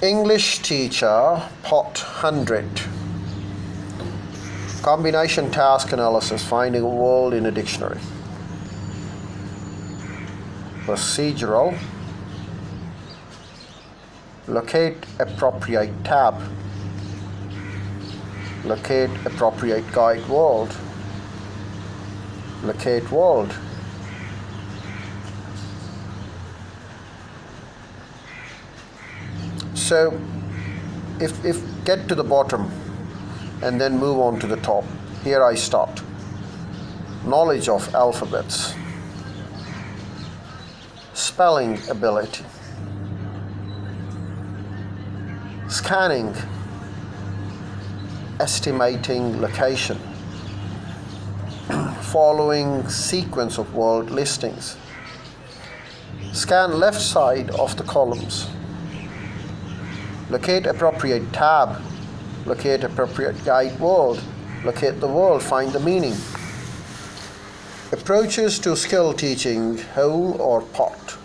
English teacher, part 100. Combination task analysis, finding a word in a dictionary. Procedural. Locate appropriate tab. Locate appropriate guide word. Locate word. So if get to the bottom and then move on to the top. Here I start. Knowledge of alphabets. Spelling ability. Scanning. Estimating location. Following sequence of word listings. Scan left side of the columns. Locate appropriate tab. Locate appropriate guide word. Locate the word, find the meaning. Approaches to skill teaching, whole or part.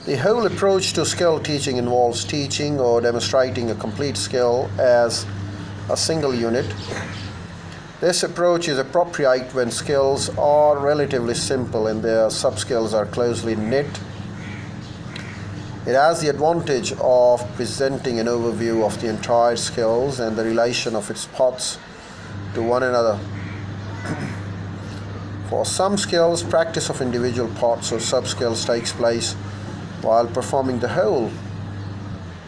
The whole approach to skill teaching involves teaching or demonstrating a complete skill as a single unit. This approach is appropriate when skills are relatively simple and their sub-skills are closely knit. It has the advantage of presenting an overview of the entire skills and the relation of its parts to one another. For some skills, practice of individual parts or sub-skills takes place while performing the whole.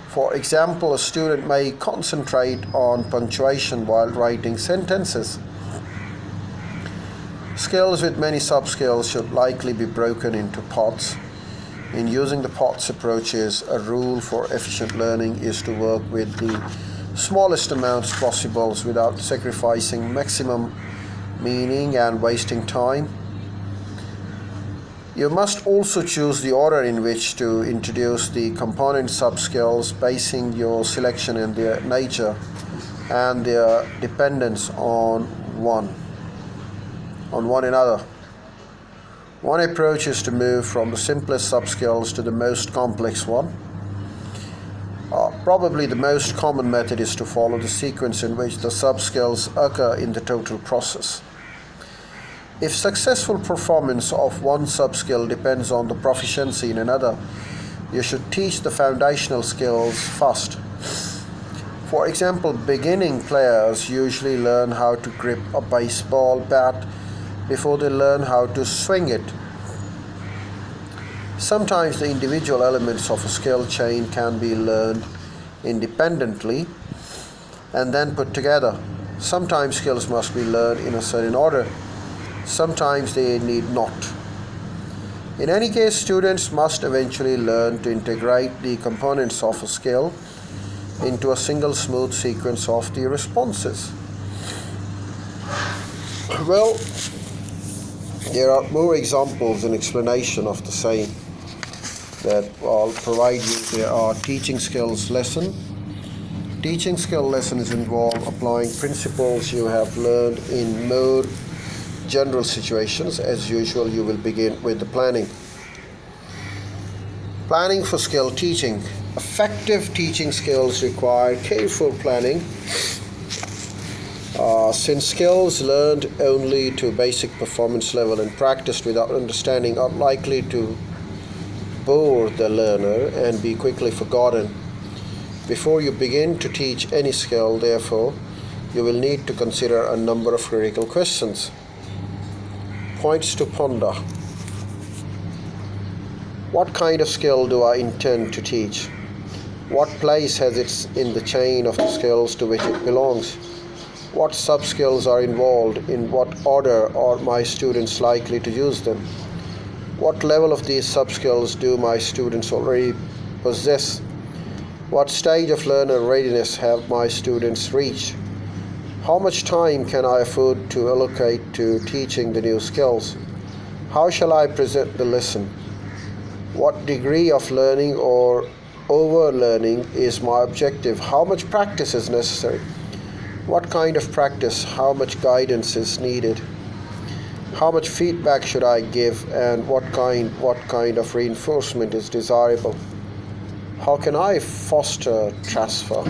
For example, a student may concentrate on punctuation while writing sentences. Skills with many sub-skills should likely be broken into parts. In using the parts approaches, a rule for efficient learning is to work with the smallest amounts possible without sacrificing maximum meaning and wasting time. You must also choose the order in which to introduce the component sub-skills, basing your selection on their nature and their dependence on one another. One approach is to move from the simplest sub-skills to the most complex one. Probably the most common method is to follow the sequence in which the sub-skills occur in the total process. If successful performance of one sub-skill depends on the proficiency in another, you should teach the foundational skills first. For example, beginning players usually learn how to grip a baseball bat before they learn how to swing it. Sometimes the individual elements of a skill chain can be learned independently and then put together. Sometimes skills must be learned in a certain order. Sometimes they need not. In any case, students must eventually learn to integrate the components of a skill into a single smooth sequence of the responses. Well, there are more examples and explanation of the same that I'll provide you. There are teaching skills lesson. Teaching skill lessons involve applying principles you have learned in more general situations. As usual, you will begin with the planning. Planning for skill teaching. Effective teaching skills require careful planning. Since skills learned only to basic performance level and practiced without understanding are likely to bore the learner and be quickly forgotten. Before you begin to teach any skill, therefore, you will need to consider a number of critical questions. Points to ponder. What kind of skill do I intend to teach? What place has it in the chain of the skills to which it belongs? What sub-skills are involved? In what order are my students likely to use them? What level of these sub-skills do my students already possess? What stage of learner readiness have my students reached? How much time can I afford to allocate to teaching the new skills? How shall I present the lesson? What degree of learning or over-learning is my objective? How much practice is necessary? What kind of practice? How much guidance is needed? How much feedback should I give, and what kind of reinforcement is desirable? How can I foster transfer?